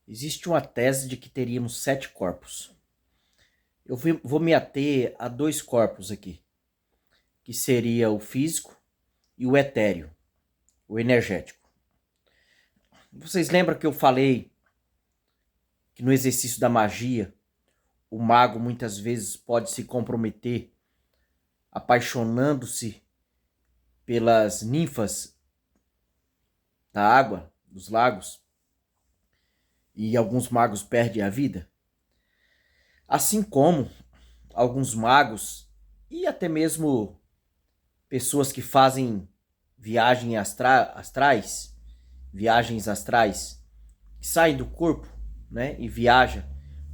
Existe uma tese de que teríamos 7 corpos. Vou me ater a 2 corpos aqui, que seria o físico e o etéreo, o energético. Vocês lembram que eu falei que no exercício da magia, o mago muitas vezes pode se comprometer apaixonando-se pelas ninfas da água, dos lagos, e alguns magos perdem a vida? Assim como alguns magos e até mesmo pessoas que fazem viagens astrais, que saem do corpo, né, e viajam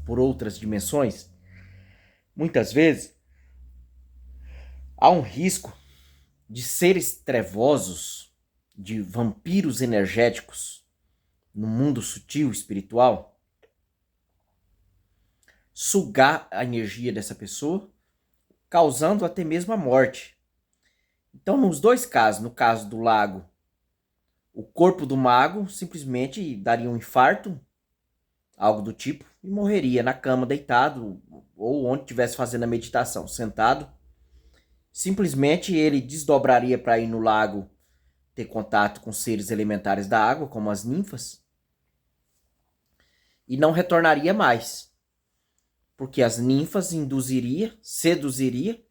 por outras dimensões, muitas vezes há um risco de seres trevosos, de vampiros energéticos no mundo sutil espiritual, sugar a energia dessa pessoa, causando até mesmo a morte. Então, nos dois casos, no caso do lago, o corpo do mago simplesmente daria um infarto, algo do tipo, e morreria na cama deitado ou onde estivesse fazendo a meditação, sentado. Simplesmente ele desdobraria para ir no lago ter contato com seres elementares da água, como as ninfas, e não retornaria mais, porque as ninfas seduziria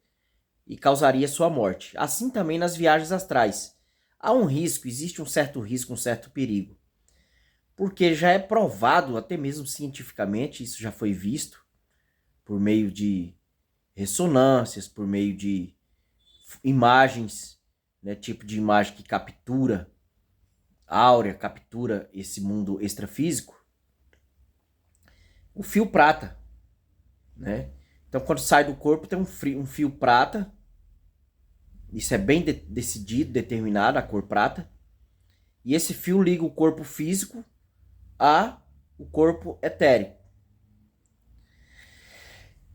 e causaria sua morte. Assim também nas viagens astrais. Há um risco, existe um certo risco, um certo perigo. Porque já é provado, até mesmo cientificamente, isso já foi visto, por meio de ressonâncias, por meio de imagens, né, tipo de imagem que captura áurea, captura esse mundo extrafísico, o fio prata, né? Então, quando sai do corpo, tem um fio prata. Isso é bem decidido, determinado, a cor prata. E esse fio liga o corpo físico a o corpo etérico.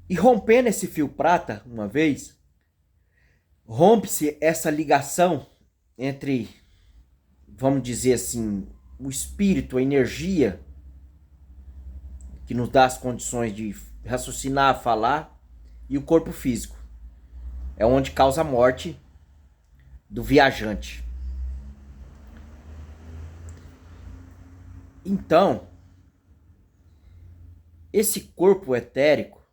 E rompendo esse fio prata, uma vez, rompe-se essa ligação entre, vamos dizer assim, o espírito, a energia que nos dá as condições de raciocinar, falar, e o corpo físico. É onde causa a morte do viajante. Então, esse corpo etérico,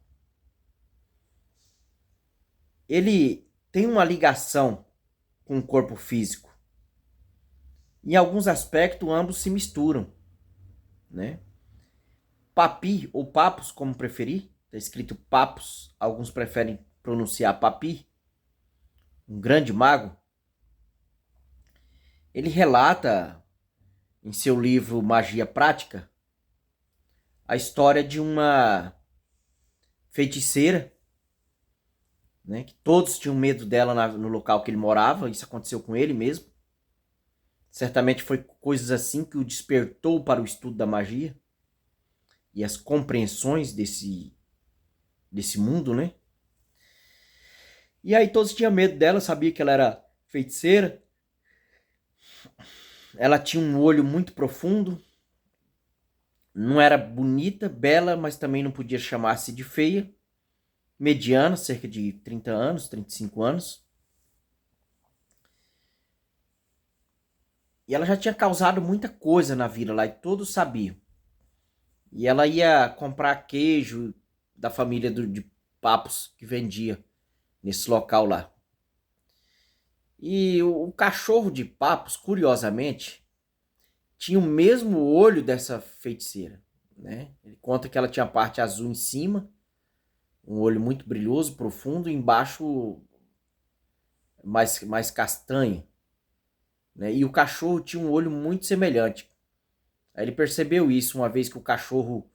ele tem uma ligação com o corpo físico. Em alguns aspectos, ambos se misturam, né? Papi, ou papos, como preferir, está escrito papos, alguns preferem pronunciar papi, um grande mago. Ele relata em seu livro Magia Prática a história de uma feiticeira, né, que todos tinham medo dela no local que ele morava. Isso aconteceu com ele mesmo. Certamente foi coisas assim que o despertou para o estudo da magia e as compreensões desse mundo, né? E aí todos tinham medo dela, sabia que ela era feiticeira. Ela tinha um olho muito profundo. Não era bonita, bela, mas também não podia chamar-se de feia. Mediana, cerca de 30 anos, 35 anos. E ela já tinha causado muita coisa na vida lá e todos sabiam. E ela ia comprar queijo da família de papos que vendia nesse local lá. E o cachorro de papos, curiosamente, tinha o mesmo olho dessa feiticeira, né? Ele conta que ela tinha a parte azul em cima, um olho muito brilhoso, profundo, e embaixo mais castanho, né? E o cachorro tinha um olho muito semelhante. Aí ele percebeu isso uma vez que o cachorro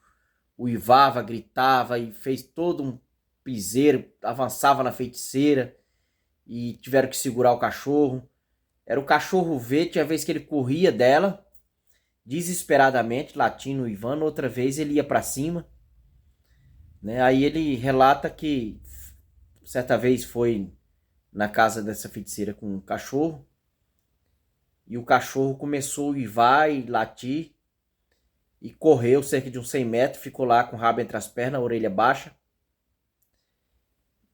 uivava, gritava e fez todo um piseiro, avançava na feiticeira e tiveram que segurar o cachorro. Era o cachorro ver, tinha vez que ele corria dela, desesperadamente, latindo, uivando, outra vez ele ia para cima, né? Aí ele relata que certa vez foi na casa dessa feiticeira com um cachorro e o cachorro começou a uivar e latir e correu cerca de uns 100 metros, ficou lá com o rabo entre as pernas, a orelha baixa.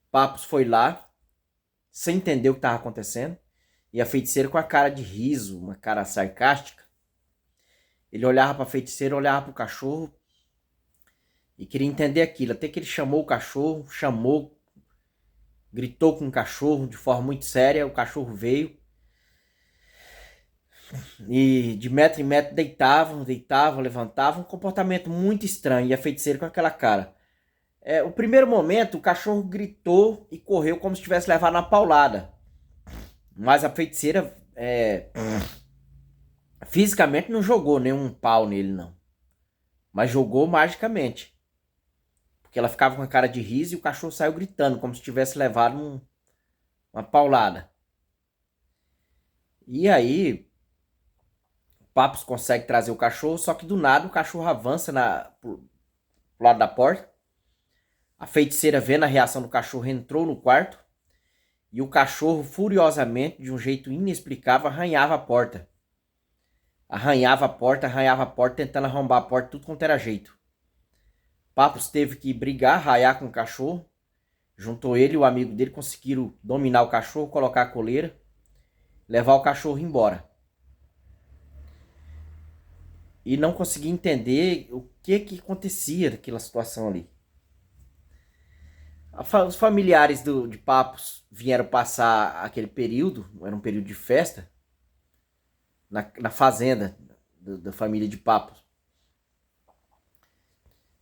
Papos foi lá, sem entender o que estava acontecendo, e a feiticeira com a cara de riso, uma cara sarcástica. Ele olhava para a feiticeira, olhava para o cachorro e queria entender aquilo, até que ele chamou o cachorro, gritou com o cachorro de forma muito séria, o cachorro veio e de metro em metro deitava, levantava, um comportamento muito estranho, e a feiticeira com aquela cara. O primeiro momento, o cachorro gritou e correu como se tivesse levado uma paulada, mas a feiticeira fisicamente não jogou nenhum pau nele, não, mas jogou magicamente, porque ela ficava com a cara de riso e o cachorro saiu gritando como se tivesse levado uma paulada. E aí Papos consegue trazer o cachorro, só que do nada o cachorro avança pro lado da porta. A feiticeira, vendo a reação do cachorro, entrou no quarto e o cachorro, furiosamente, de um jeito inexplicável, arranhava a porta. Arranhava a porta, tentando arrombar a porta, tudo quanto era jeito. Papos teve que brigar, raiar com o cachorro. Juntou ele e o amigo dele, conseguiram dominar o cachorro, colocar a coleira, levar o cachorro embora. E não conseguia entender o que acontecia naquela situação ali. Os familiares de Papos vieram passar aquele período, era um período de festa, na fazenda da família de Papos.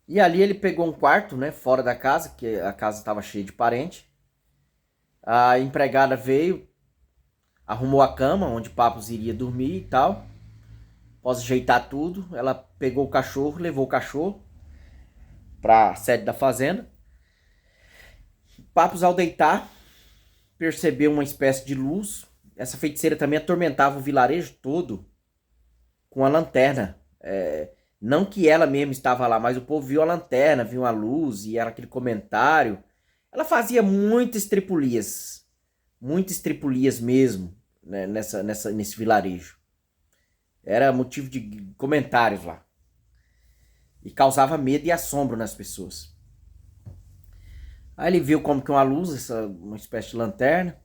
E ali ele pegou um quarto, né, fora da casa, que a casa estava cheia de parente. A empregada veio, arrumou a cama onde Papos iria dormir e tal. Após ajeitar tudo, ela pegou o cachorro, levou o cachorro para a sede da fazenda. Papos, ao deitar, percebeu uma espécie de luz. Essa feiticeira também atormentava o vilarejo todo com a lanterna. Não que ela mesma estava lá, mas o povo viu a lanterna, viu a luz e era aquele comentário. Ela fazia muitas estripulias mesmo, né, nesse vilarejo. Era motivo de comentários lá. E causava medo e assombro nas pessoas. Aí ele viu como que uma luz, uma espécie de lanterna,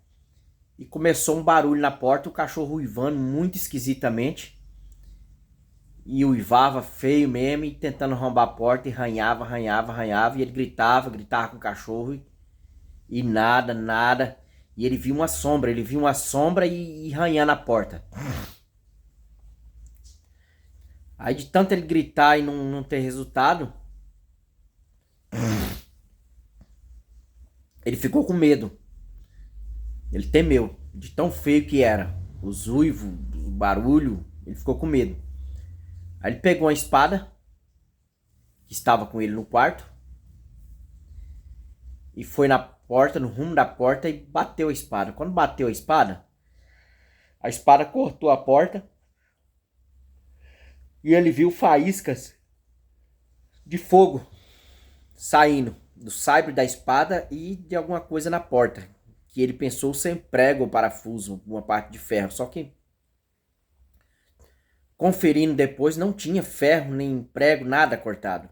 e começou um barulho na porta, o cachorro uivando muito esquisitamente. E uivava feio mesmo, e tentando arrombar a porta, e arranhava, e ele gritava com o cachorro, e nada. E ele viu uma sombra e arranhando a porta. Aí de tanto ele gritar e não ter resultado, ele ficou com medo. Ele temeu, de tão feio que era. Os uivos, o barulho, ele ficou com medo. Aí ele pegou uma espada, que estava com ele no quarto, e foi na porta, no rumo da porta, e bateu a espada. Quando bateu a espada cortou a porta, e ele viu faíscas de fogo saindo do sabre da espada e de alguma coisa na porta, que ele pensou ser prego ou parafuso, uma parte de ferro. Só que, conferindo depois, não tinha ferro, nem prego, nada cortado.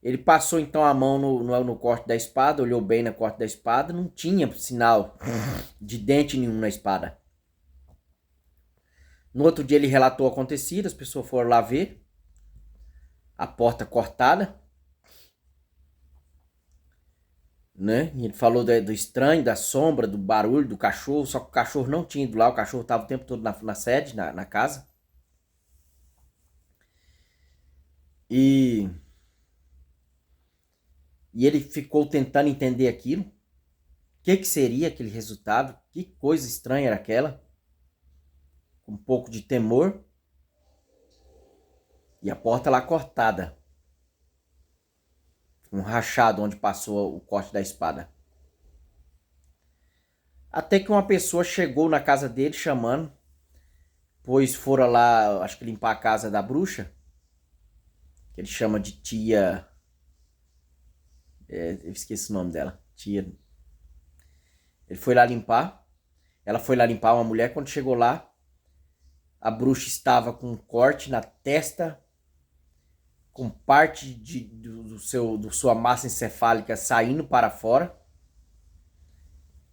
Ele passou então a mão no corte da espada, olhou bem no corte da espada, não tinha sinal de dente nenhum na espada. No outro dia ele relatou o acontecido, as pessoas foram lá ver a porta cortada, né? E ele falou do estranho, da sombra, do barulho, do cachorro, só que o cachorro não tinha ido lá, o cachorro estava o tempo todo na sede, na casa. E ele ficou tentando entender aquilo. O que seria aquele resultado? Que coisa estranha era aquela? Com um pouco de temor. E a porta lá cortada. Um rachado onde passou o corte da espada. Até que uma pessoa chegou na casa dele chamando. Pois foram lá, acho que limpar a casa da bruxa. Que ele chama de tia... eu esqueci o nome dela. Tia... Ele foi lá limpar. Ela foi lá limpar, uma mulher. Quando chegou lá, a bruxa estava com um corte na testa com parte do sua massa encefálica saindo para fora,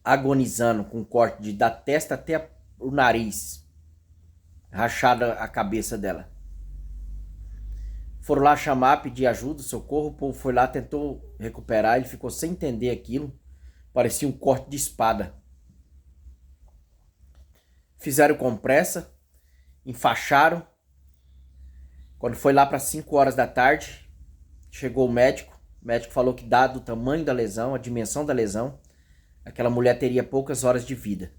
agonizando com corte da testa até o nariz, rachada a cabeça dela. Foram lá chamar, pedir ajuda, socorro, o povo foi lá, tentou recuperar, ele ficou sem entender aquilo, parecia um corte de espada. Fizeram compressa, enfaixaram. Quando foi lá para 5 horas da tarde, chegou o médico falou que dado o tamanho da lesão, a dimensão da lesão, aquela mulher teria poucas horas de vida.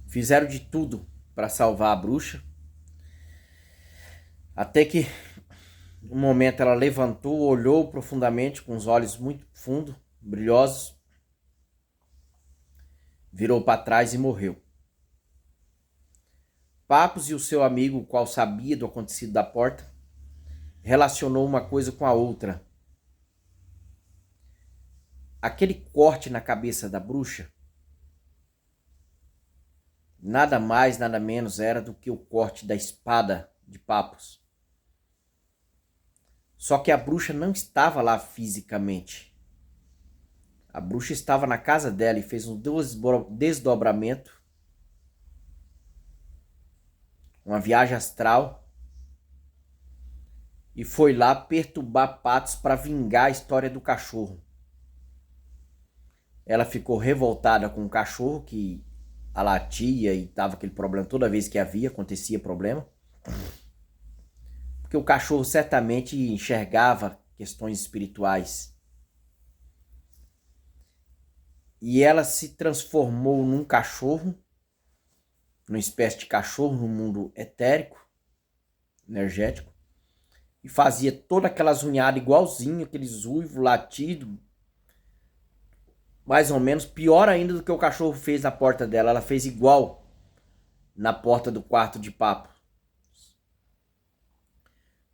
Fizeram de tudo para salvar a bruxa, até que um momento ela levantou, olhou profundamente com os olhos muito fundos, brilhosos, virou para trás e morreu. Papos e o seu amigo, o qual sabia do acontecido da porta, relacionou uma coisa com a outra. Aquele corte na cabeça da bruxa, nada mais, nada menos era do que o corte da espada de Papos. Só que a bruxa não estava lá fisicamente. A bruxa estava na casa dela e fez um desdobramento, uma viagem astral, e foi lá perturbar Patos para vingar a história do cachorro. Ela ficou revoltada com o cachorro, que a latia e tava aquele problema toda vez que acontecia problema. Porque o cachorro certamente enxergava questões espirituais. E ela se transformou num cachorro, numa espécie de cachorro no mundo etérico, energético, e fazia toda aquela zunhada igualzinho, aqueles uivos, latido, mais ou menos, pior ainda do que o cachorro fez na porta dela. Ela fez igual na porta do quarto de Papo,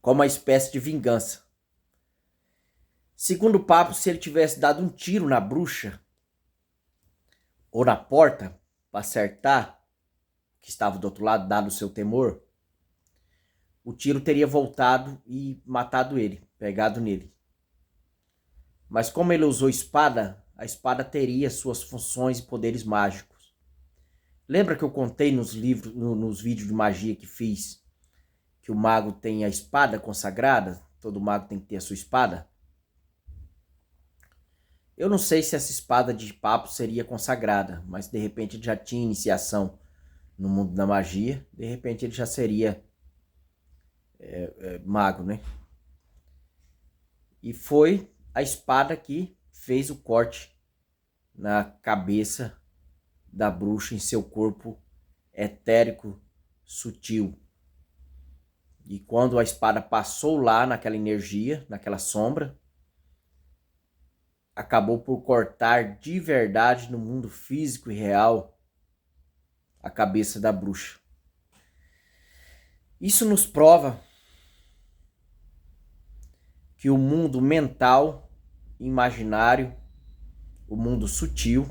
como uma espécie de vingança. Segundo Papo, se ele tivesse dado um tiro na bruxa ou na porta para acertar, que estava do outro lado, dado o seu temor, o tiro teria voltado e matado ele, pegado nele. Mas como ele usou espada, a espada teria suas funções e poderes mágicos. Lembra que eu contei nos livros, nos vídeos de magia que fiz, que o mago tem a espada consagrada? Todo mago tem que ter a sua espada. Eu não sei se essa espada de Papo seria consagrada, mas de repente ele já tinha iniciação no mundo da magia, de repente ele já seria mago, né? E foi a espada que fez o corte na cabeça da bruxa em seu corpo etérico sutil. E quando a espada passou lá naquela energia, naquela sombra, acabou por cortar de verdade no mundo físico e real a cabeça da bruxa. Isso nos prova que o mundo mental, imaginário, o mundo sutil,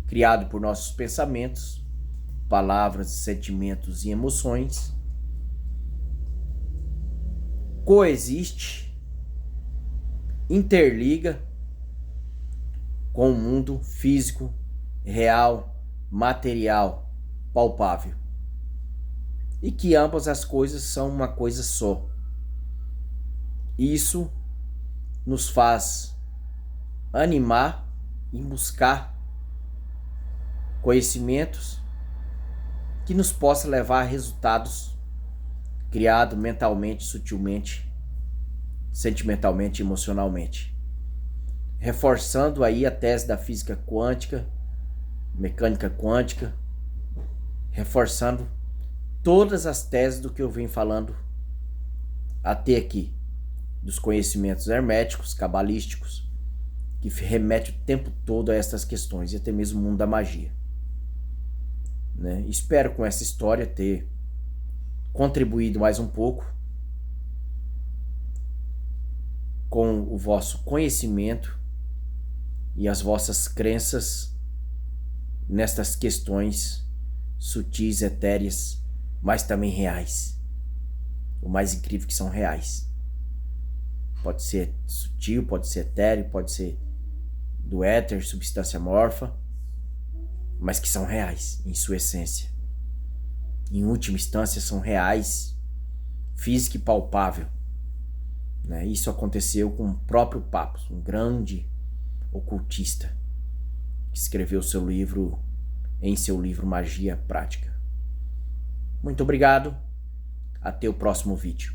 criado por nossos pensamentos, palavras, sentimentos e emoções, coexiste, interliga com o mundo físico, real, material, palpável. E que ambas as coisas são uma coisa só. Isso nos faz animar e buscar conhecimentos que nos possa levar a resultados criados mentalmente, sutilmente, sentimentalmente, emocionalmente. Reforçando aí a tese da física quântica, mecânica quântica, reforçando todas as teses do que eu venho falando até aqui, dos conhecimentos herméticos, cabalísticos, que remete o tempo todo a essas questões, e até mesmo o mundo da magia. Né? Espero com essa história ter contribuído mais um pouco com o vosso conhecimento e as vossas crenças nestas questões sutis, etéreas, mas também reais. o mais incrível que são reais. Pode ser sutil, pode ser etéreo, pode ser do éter, substância amorfa, mas que são reais em sua essência. Em última instância, são reais, física e palpável. Né? Isso aconteceu com o próprio Papos, um grande ocultista, que escreveu em seu livro Magia Prática. Muito obrigado. Até o próximo vídeo.